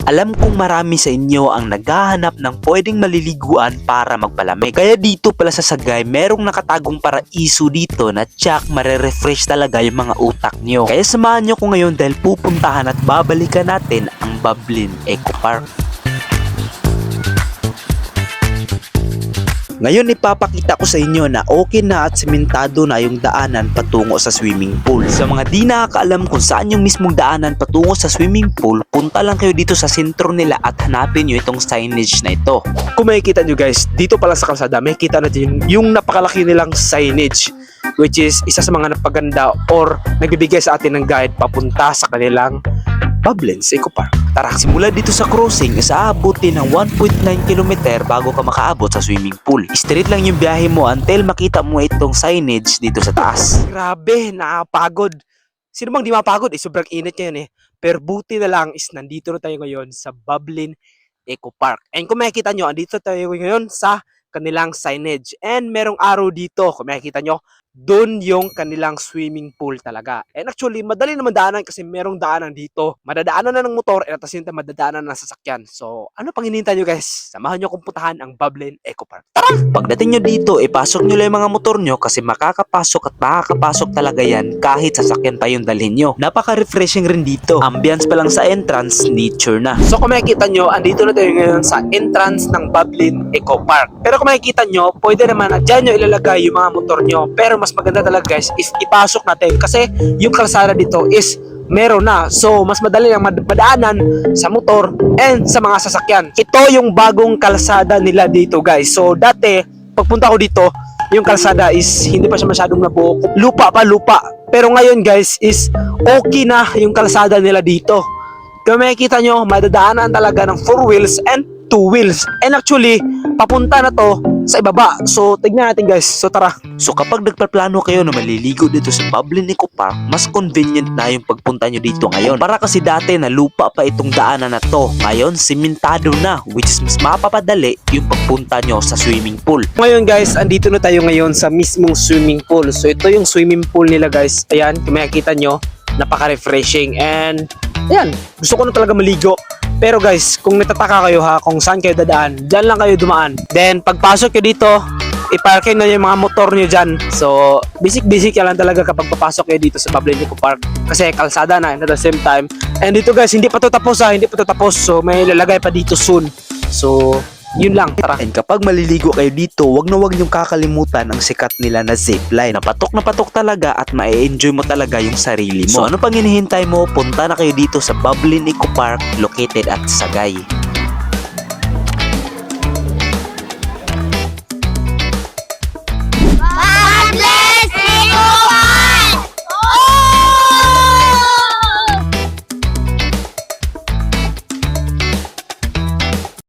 Alam kong marami sa inyo ang naghahanap ng pwedeng maliliguan para magpalamig. Kaya dito pala sa Sagay, merong nakatagong paraiso dito na tsak marerefresh talaga yung mga utak nyo. Kaya samahan nyo ko ngayon dahil pupuntahan at babalikan natin ang Bublin Eco Park. Ngayon ipapakita ko sa inyo na okay na at sementado na yung daanan patungo sa swimming pool. Sa mga di nakakaalam kung saan yung mismong daanan patungo sa swimming pool, punta lang kayo dito sa sentro nila at hanapin nyo itong signage na ito. Kung makikita nyo guys, dito pala sa kalsada, makikita natin yung napakalaki nilang signage, which is isa sa mga napaganda or nagbibigay sa atin ng guide papunta sa kanilang Bublin Eco Park. Tara, Simula dito sa crossing, aabutin ng 1.9 km bago ka makaabot sa swimming pool. Straight lang yung biyahe mo until makita mo itong signage dito sa taas. grabe, nakapagod. Sino bang di mapagod? Sobrang init ngayon eh. Pero buti na lang is nandito na tayo ngayon sa Bublin Eco Park. And kung makikita nyo, andito tayo ngayon sa kanilang signage. And merong arrow dito. Kung makikita nyo, doon yung kanilang swimming pool talaga. And actually, madali naman daanan kasi merong daanan dito. Madadaanan na ng motor at at the madadaanan na ng sasakyan. So, ano pang hinihintay nyo guys? Samahan nyo kung puntahan ang Bublin Eco Park. Pagdating nyo dito, ipasok nyo lang yung mga motor nyo kasi makakapasok at makakapasok talaga yan kahit sasakyan pa yung dalhin nyo. Napaka-refreshing rin dito. Ambience pa lang sa entrance, nature na. So kung makikita nyo, andito na tayo ngayon sa entrance ng Bublin Eco Park. Pero kung makikita nyo, pwede naman na dyan nyo ilalagay yung mga motor nyo. Pero mas maganda talaga guys is ipasok natin kasi yung kalsada dito is meron na. So mas madali lang madaanan sa motor and sa mga sasakyan. Ito yung bagong kalsada nila dito guys. So dati, pagpunta ko dito, yung kalsada is hindi pa siya masyadong nabuo. Lupa. Pero ngayon guys is okay na yung kalsada nila dito. Kung makikita nyo, madadaanan talaga ng 4 wheels and 2 wheels. And actually, papunta na to sa ibaba. So, tignan natin guys. So, tara. So kapag nagpaplano kayo na maliligo dito sa Bublin Eco Park, mas convenient na yung pagpunta nyo dito ngayon. Para kasi dati na lupa pa itong daanan na to. Ngayon, simentado na, which is mas mapapadali yung pagpunta nyo sa swimming pool. Ngayon guys, andito na tayo ngayon sa mismong swimming pool. So, ito yung swimming pool nila guys. Ayan, kung makikita nyo, napaka-refreshing. And, ayan, gusto ko na talaga maligo. Pero guys, kung natataka kayo ha, kung saan kayo dadaan, dyan lang kayo dumaan. Then, pagpasok nyo dito, iparking na yung mga motor nyo dyan. So, basic ka lang talaga kapag papasok kayo dito sa Bublin Eco Park. Kasi kalsada na, at the same time. And dito guys, hindi pa to tapos ha, hindi pa to tapos. So, may lalagay pa dito soon. So, yun lang, tara. And kapag maliligo kayo dito, wag niyong kakalimutan ang sikat nila na zipline. Na patok talaga at ma-enjoy mo talaga yung sarili mo. So ano pang hinihintay mo? Punta na kayo dito sa Bublin Eco Park located at Sagay.